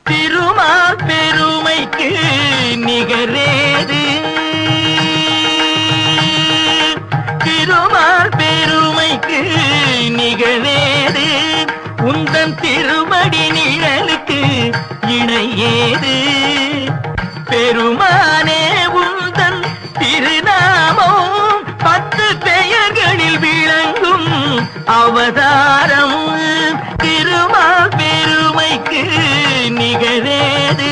திருமால் பெருமைக்கு நிகரேது, திருமால் பெருமைக்கு நிகழேது, உந்தன் திருமடி நிழலுக்கு இணையேது. பெருமானே உந்தன் திருநாமம் 10 பெயர்களில் விளங்கும் அவதாரம், திருமால் பெருமைக்கு நிகழேது.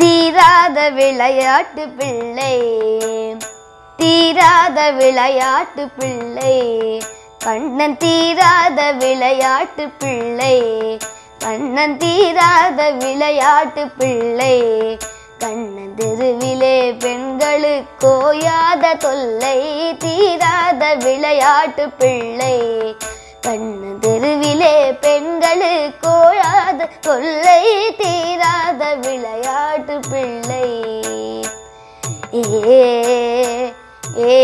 தீராத விளையாட்டு பிள்ளை, தீராத விளையாட்டு பிள்ளை, கண்ணன் தீராத விளையாட்டு பிள்ளை, கண்ணன் தீராத விளையாட்டு பிள்ளை, கண்ணன் தெருவிலே பெண்களுக்கு ஓயாத தொல்லை, தீராத விளையாட்டு பிள்ளை, கண்ணன் தெருவிலே பெண்களுக்கு ஓயாத தொல்லை, தீராத விளையாட்டு பிள்ளை. ஏ ஏ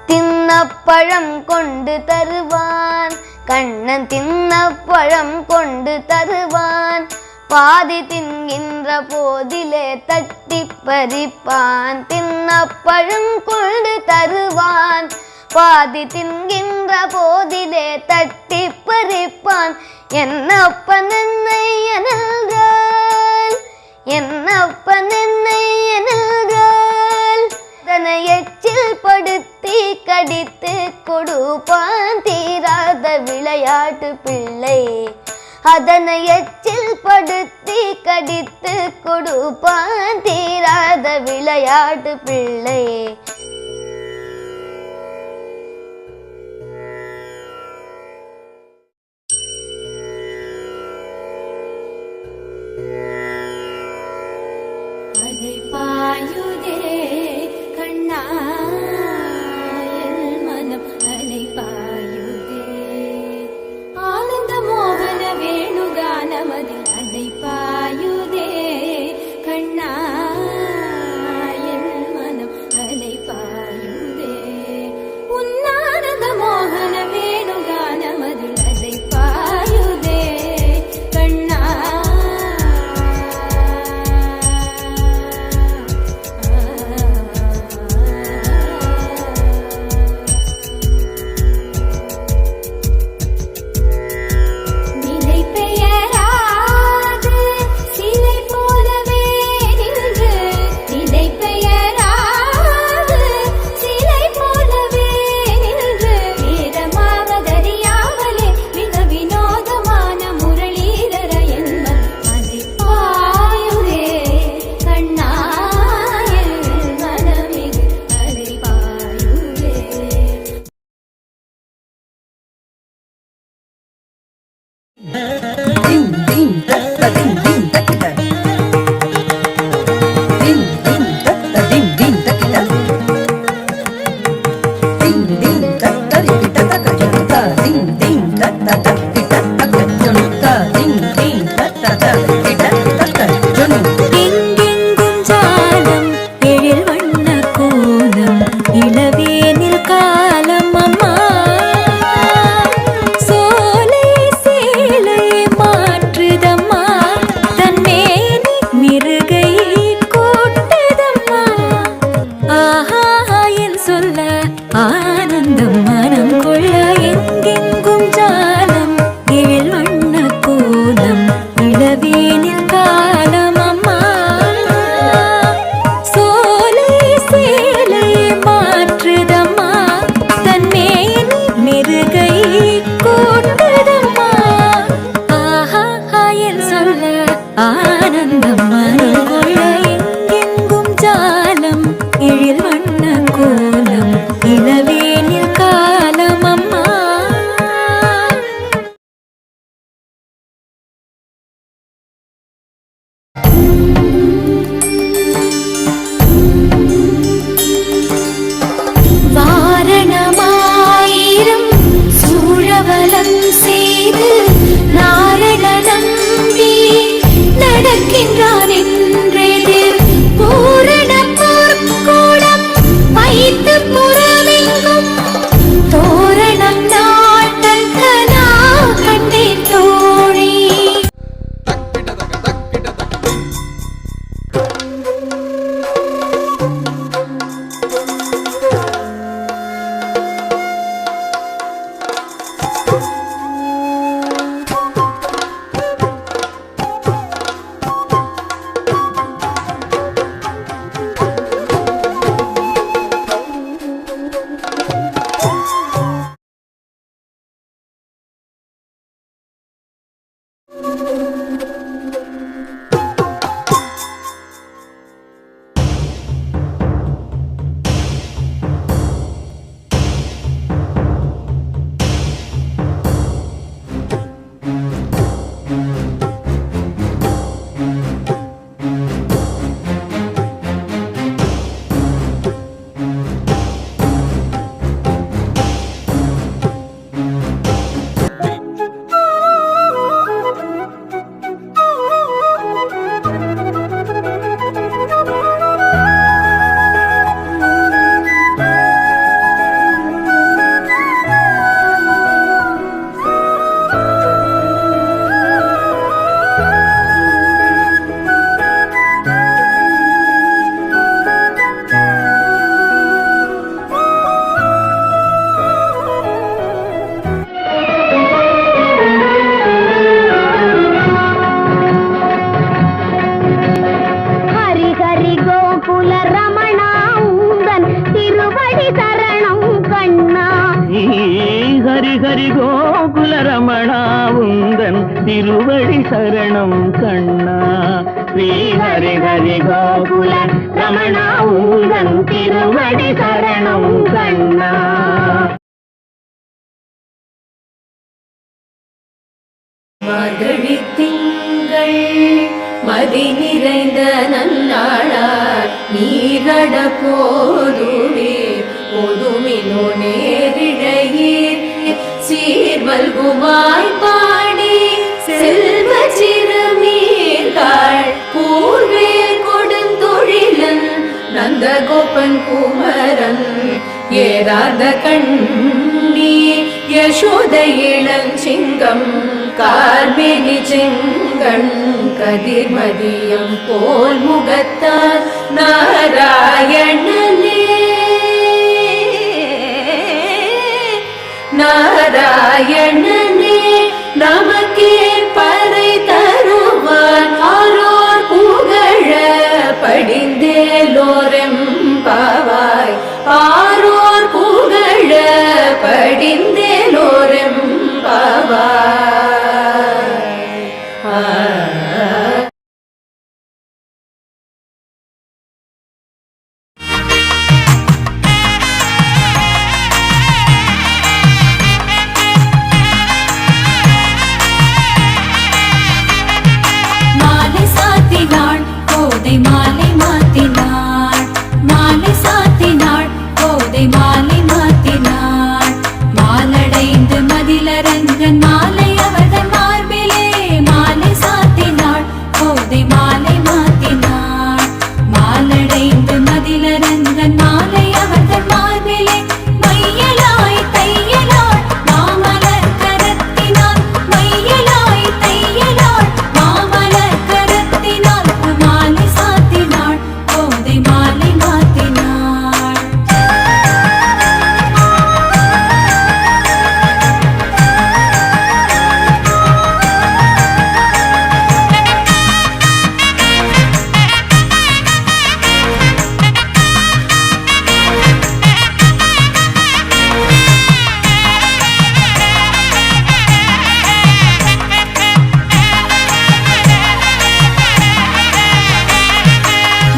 தின்னப்பழம் கொண்டு தருவான் கண்ணன், தின்னப்பழம் கொண்டு தருவான், பாதி தின்கின்ற போதிலே தட்டி பறிப்பான், தின்னப்பழம் கொண்டு தருவான், பாதி தின்கின்ற போதிலே தட்டி பறிப்பான். என்னப்பன் என்னை எனல்கள், என்னப்பன் என்னை எனல்கள், தன்னை எச்சில் படுத்தி கடித்து கொடுப்பான், தீராத விளையாட்டு பிள்ளை, அதனை எச்சில் படுத்தி கடித்து கொடுப்பான், தீராத விளையாட்டு பிள்ளை. அலை பாயுதே கண்ணா என் மனம், அலை பாயுதே ஆனந்த மோகன வேணுகானமதில், அலை பாயுதே கண்ணா என் மனம், அலை பாயுதே உன்னானந்த மோகன வேணுகானமதில், அலை பாயுதே கண்ணா. காலம் அம்மா சோலை சேலை ஹரி கோகுல ரமணா உந்தன் திருவடி சரணம் கண்ணா. ஸ்ரீ ஹரி ஹரி கோகுல ரமணா உந்தன் திருவடி சரணம் கண்ணா. மார்கழி திங்கள் மதி நிறைந்த நன்னாளார் நீரட போதுமே போதுமினோ நேரிழையீர் சீர்வல்குமாய் பாடி செல்வ சிறுமீர்கள் பூர்வே கொடுந்தொழிலன் நந்தகோபன் குமரன் ஏராத கண்ணி யசோத இளஞ்சிங்கம் கார்மேனி செங்கண் கதிர்மதியம் போல் முகத்தார் நாராயணனே நாராயணனே நமக்கே பறை தருவான் ஆரோர் புகழ படிந்தேலோரெம்பாவாய் ஆரோர் புகழ படிந்தேலோரெம்பாவாய். மாலை மாத்தினாள் மாலை சாத்தினாள் கோதை மாலை மாத்தினாள் மாலடைந்து மதிலரங்கன் மாலை அவர்கள் மார்பிலே மாலை சாத்தினாள் கோதை மாலை மாத்தினாள் மாலடைந்து மதிலரங்கன் மாலை அவர்கள் மார்பிலே மையலாய் தையலாள் மாமலர் கரத்தினாள் மையலாய் தையலாள் மாமலர் கரத்தினாள் மாலை சாத்தினாள் கோதை மாலை மாத்தினாள்.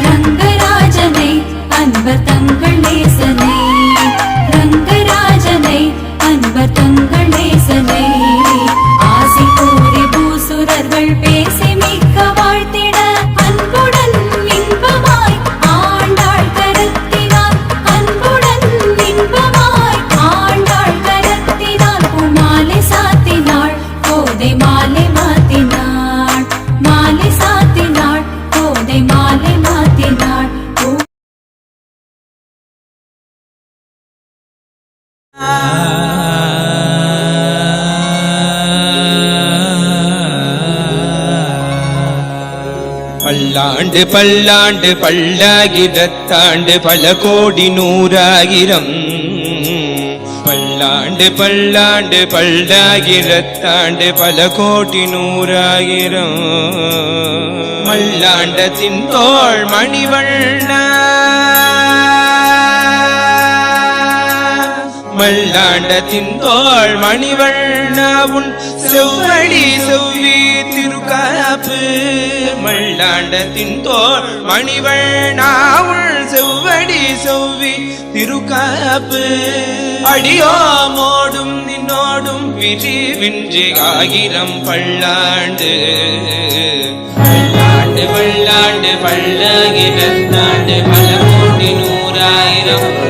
ரங்கராஜனை அன்பர் தங்கள் நேசனை ரங்கராஜனை அன்பர் தங்கள் நேசனை ஆசி கூறி பூசுரர்கள் பேசி மிக்க வாழ்த்திட அன்புடன் இன்பமாய் ஆண்டாள் கரத்தினாள் அன்புடன் இன்பமாய் ஆண்டாள் கரத்தினாள் பூமாலை சாத்தினாள் கோதை மாலை மாத்தினாள் மாலை சாத்தினாள் கோதை மாலை மாத்தினாள். பல்லாண்டு பல்லாண்டு பல்லாயிரத்தாண்டு பல கோடி நூறாயிரம் பல்லாண்டு பல்லாண்டு பல்லாயிரத்தாண்டு பல கோடி நூறாயிரம் மல்லாண்டத்தின் தோள் மணிவண்ணா மல்லாண்டத்தின் தோள் மணிவண்ணாவுன் செவ்வடி செவ்வி திருக்காப்பு மல்லாண்டத்தின் தோள் மணிவண்ணாவுன் செவ்வடி செவ்வி திருக்காப்பு அடியோமோடும் நின்னோடும் பிரிவின்றி 1000 பல்லாண்டு பல்லாண்டு பல்லாண்டு பல்லாகிரத்தாண்டு பல கோடி 100,000